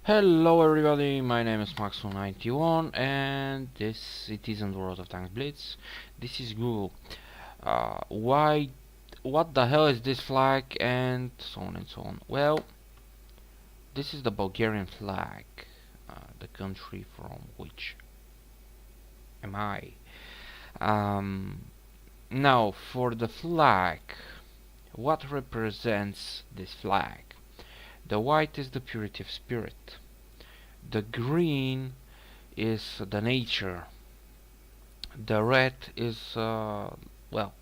Hello everybody, my name is Maxwell91 and it isn't World of Tanks Blitz, this is Google. What the hell is this flag and so on and so on. Well, this is the Bulgarian flag, the country from which am I. Now for the flag, what represents this flag? The white is the purity of spirit. The green is the nature. The red is, well,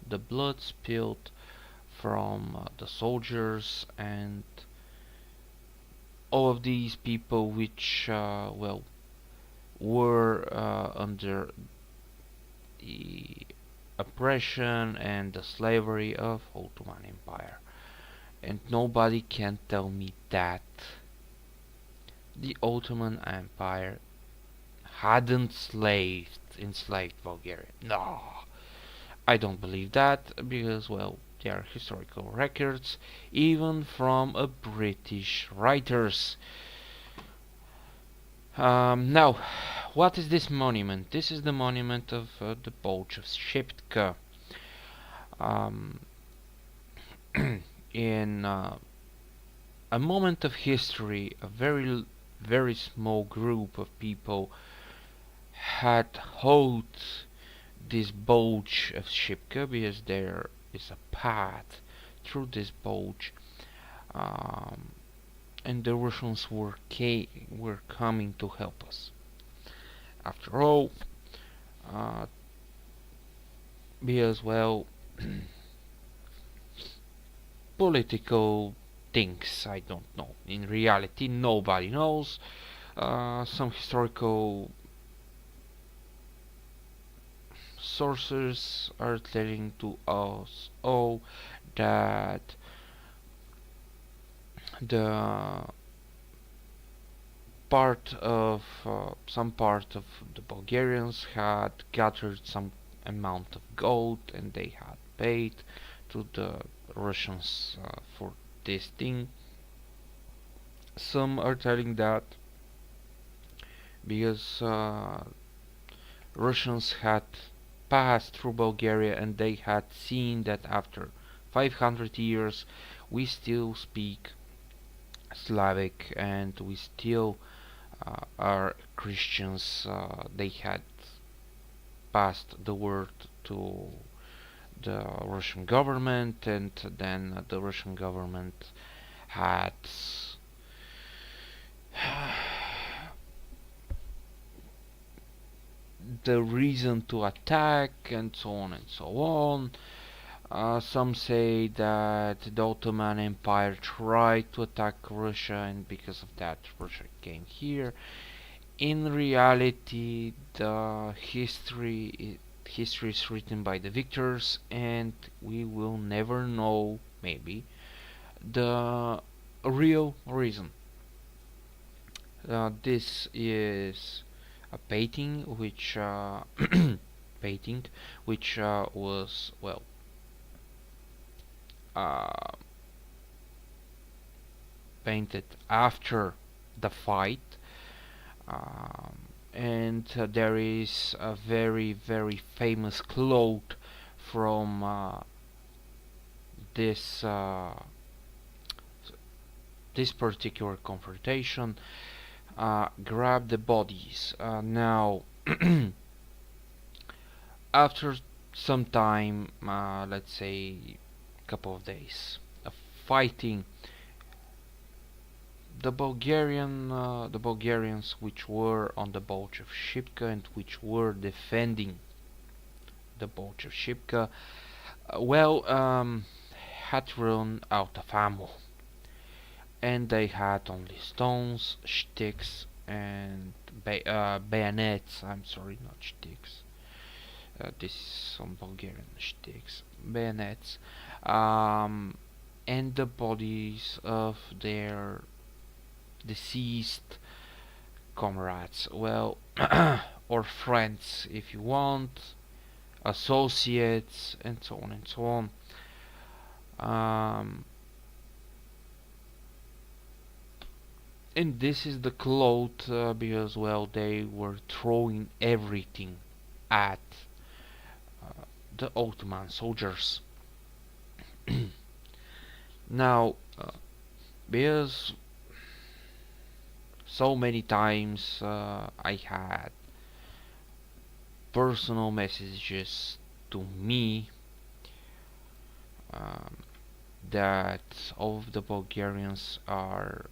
the blood spilled from the soldiers and all of these people which, well, were under the oppression and the slavery of Ottoman Empire. And nobody can tell me that the Ottoman Empire hadn't enslaved Bulgaria. No, I don't believe that because, well, there are historical records, even from British writers. Now, what is this monument? This is the monument of the Bulge of Shipka. Um, in a moment of history, a very small group of people had held this bulge of Shipka because there is a path through this bulge, um, and the Russians were coming to help us. After all, uh, because, well, political things I don't know. In reality, nobody knows. Some historical sources are telling to us all that the some part of the Bulgarians had gathered some amount of gold and they had paid to the Russians for this thing. Some are telling that because Russians had passed through Bulgaria and they had seen that after 500 years we still speak Slavic and we still are Christians. They had passed the word to the Russian government, and then the Russian government had the reason to attack, and so on and so on. Some say that the Ottoman Empire tried to attack Russia, and because of that, Russia came here. In reality, the history is written by the victors, and we will never know, maybe, the real reason. This is a painting which was, well, uh, painted after the fight, and there is a very famous quote from this this particular confrontation. Grab the bodies. Now, after some time, let's say a couple of days of fighting, the Bulgarians which were on the Bulge of Shipka and which were defending the Bulge of Shipka, had run out of ammo, and they had only stones, sticks, and bayonets. I'm sorry, not sticks. This is some Bulgarian sticks, bayonets, and the bodies of their deceased comrades, well, or friends if you want, associates, and so on and so on. And this is the cloth because, well, they were throwing everything at the Ottoman soldiers. Now, because so many times I had personal messages to me um, that all of the Bulgarians are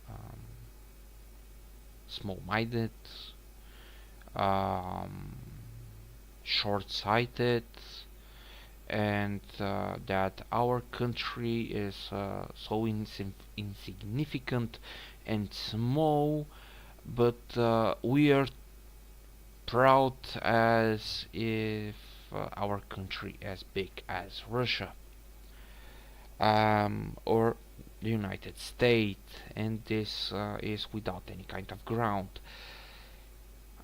small-minded, um, short-sighted, and that our country is so insignificant and small, but we are proud as if our country as big as Russia or the United States, and this is without any kind of ground.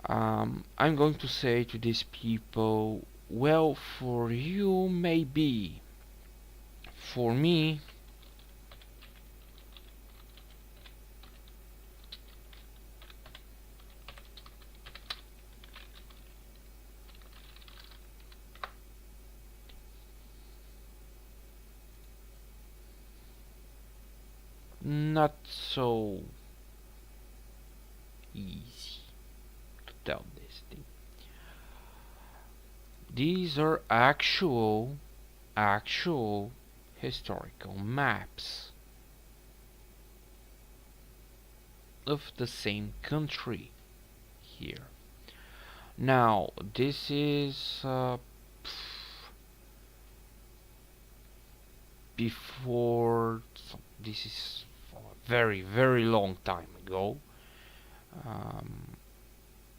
I'm going to say to these people, well, for you maybe, for me, not so easy to tell this thing. These are actual historical maps of the same country here. Now, this is before, this is a very long time ago. um,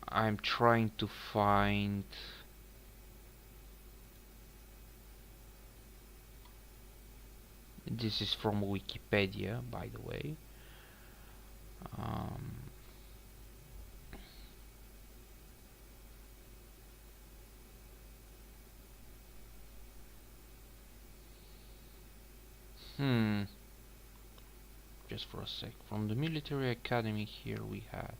I'm trying to find this is from Wikipedia, by the way. um, hmm just for a sec. From the military academy, here we had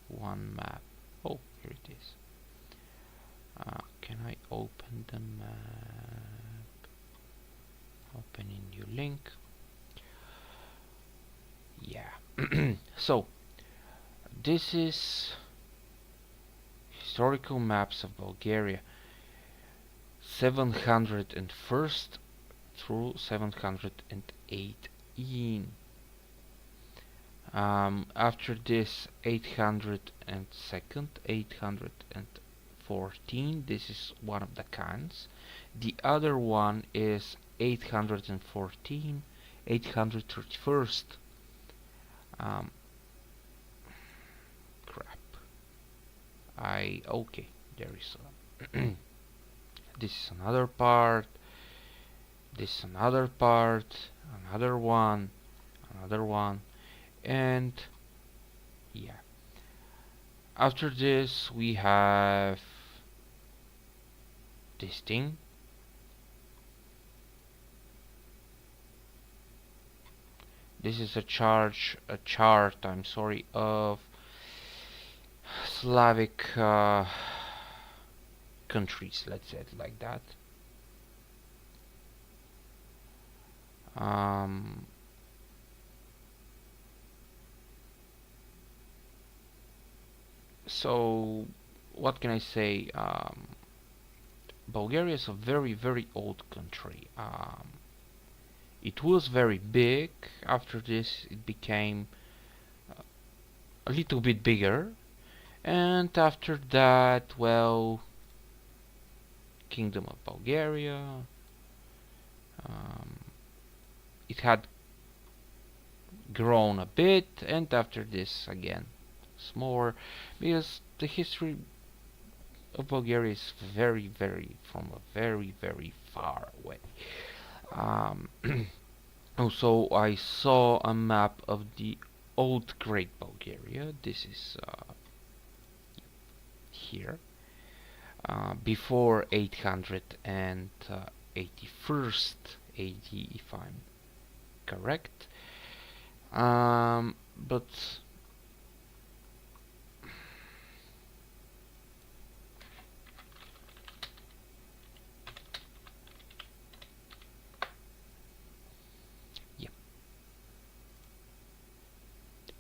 one map. Oh, here it is. Can I open the map? Open in new link. Yeah. So this is historical maps of Bulgaria, 701st through 718. After this, 802nd, 814. This is one of the cans. The other one is 814, 831st. Crap. Okay. There is this is another part. This is another part. Another one. Another one. And yeah, after this we have this thing. This is a chart, I'm sorry, of Slavic countries, let's say it like that. So what can I say? Bulgaria is a very old country. It was very big. After this it became a little bit bigger, and after that, well, Kingdom of Bulgaria, it had grown a bit, and after this again smaller, because the history of Bulgaria is very from a very far away. Also, I saw a map of the old Great Bulgaria. This is here, before 881st AD, if I'm correct. But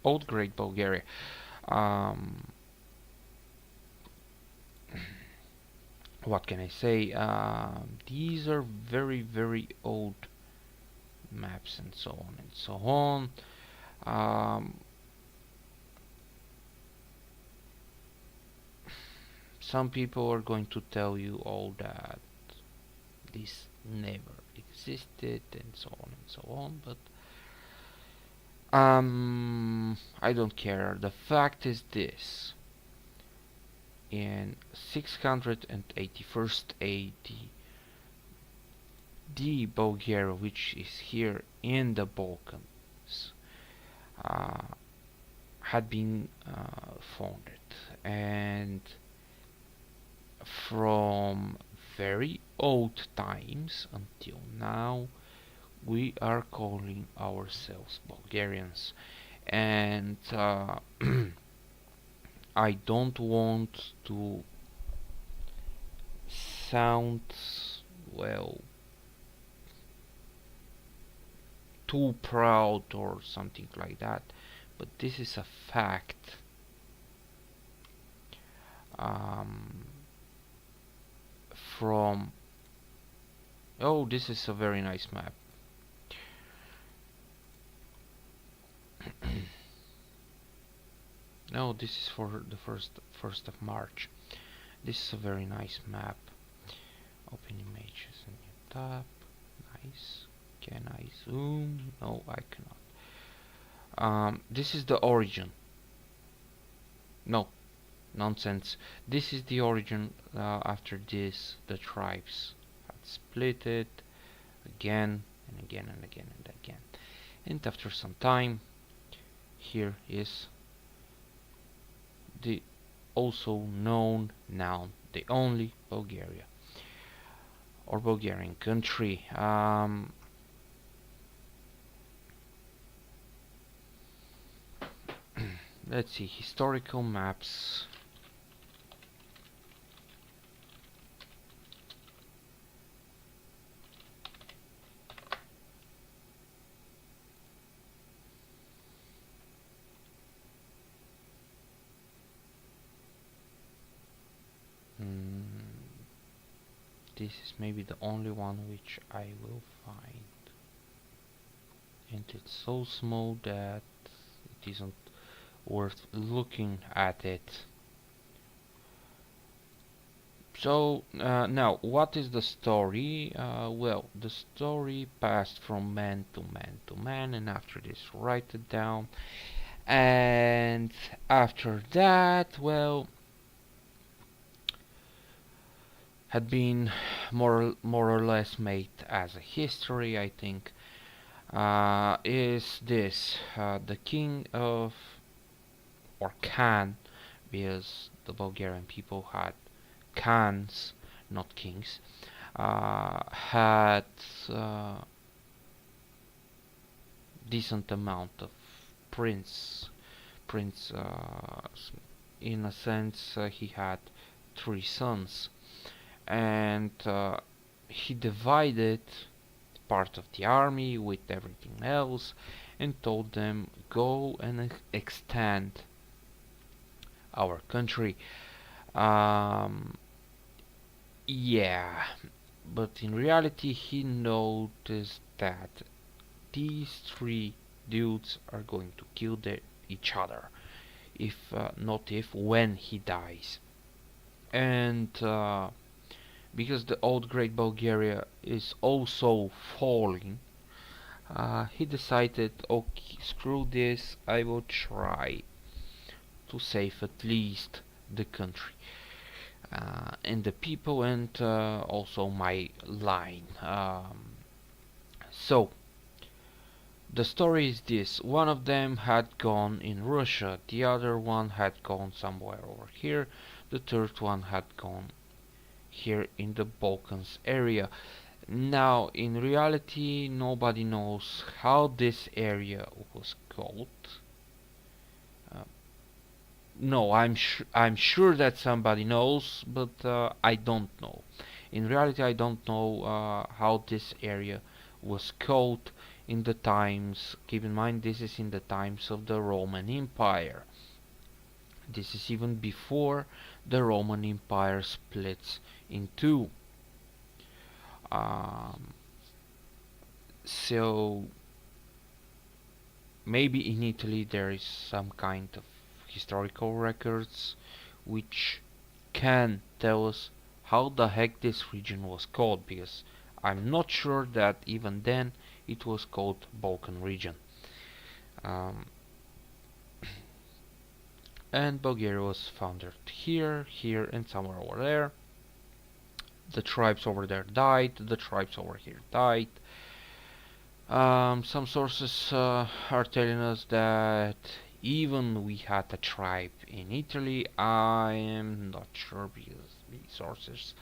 Old Great Bulgaria. What can I say? These are very old maps and so on and so on. Some people are going to tell you all that this never existed and so on and so on, but I don't care. The fact is this: in 681st AD, the Bulgaria, which is here in the Balkans, had been founded, and from very old times until now, we are calling ourselves Bulgarians. And I don't want to sound, well, too proud or something like that, but this is a fact. From Oh, this is a very nice map. No, this is for the first of March. This is a very nice map. Open images and new tab. Nice. Can I zoom? No, I cannot. This is the origin. No, nonsense. This is the origin. After this, the tribes had split it again and again and again and again. And after some time, here is the also known noun, the only Bulgaria or Bulgarian country. Let's see, historical maps. This is maybe the only one which I will find, and it's so small that it isn't worth looking at it. So now, what is the story? Well, the story passed from man to man to man, and after this, write it down. And after that, well, had been more or less made as a history, I think. Is this the king of, or Khan, because the Bulgarian people had Khans, not kings, had decent amount of prince. In a sense, he had 3 sons, and he divided part of the army with everything else and told them, go and extend our country. Yeah, but in reality he noticed that these 3 dudes are going to kill each other, if not if, when he dies. And because the old Great Bulgaria is also falling, he decided, okay, screw this, I will try to save at least the country and the people, and also my line. So the story is this: one of them had gone in Russia, the other one had gone somewhere over here, the third one had gone here in the Balkans area. Now, in reality, nobody knows how this area was called. No, I'm sure that somebody knows, but I don't know. In reality, I don't know how this area was called in the times, keep in mind this is in the times of the Roman Empire. This is even before the Roman Empire splits in two. So maybe in Italy there is some kind of historical records which can tell us how the heck this region was called, because I'm not sure that even then it was called Balkan region. And Bulgaria was founded here, and somewhere over there. The tribes over there died, the tribes over here died. Some sources are telling us that even we had a tribe in Italy. I am not sure because these sources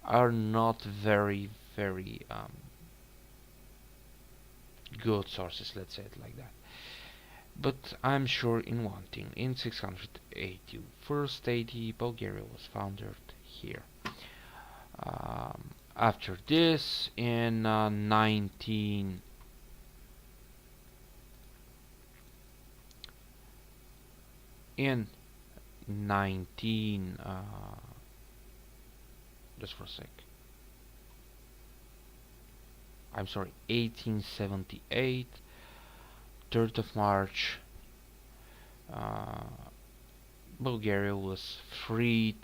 are not very good sources, let's say it like that. But I'm sure in one thing: in 681st AD, Bulgaria was founded here. After this, in 19 just for a sec, I'm sorry, 1878, 3rd of March, Bulgaria was freed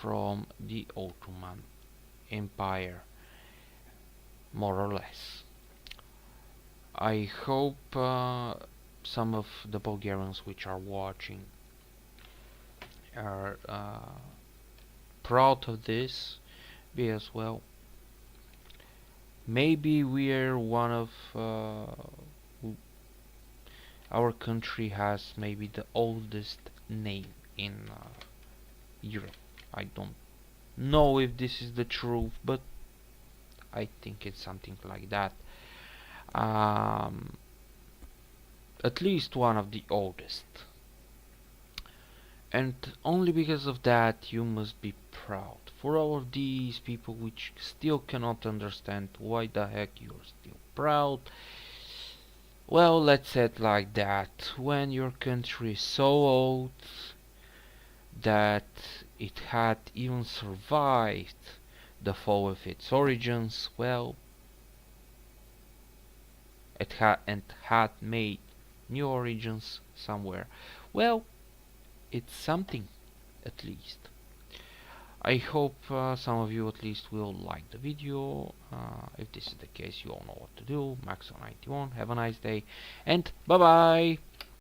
from the Ottoman Empire, more or less. I hope some of the Bulgarians which are watching are proud of this, because, well, maybe we're one of our country has maybe the oldest name in Europe. I don't know if this is the truth, but I think it's something like that. At least one of the oldest. And only because of that you must be proud. For all of these people which still cannot understand why the heck you're still proud, well, let's say it like that. When your country is so old that it had even survived the fall of its origins, well, it had made new origins somewhere. Well, it's something, at least. I hope some of you at least will like the video. If this is the case, you all know what to do. Maxo91, have a nice day, and bye bye.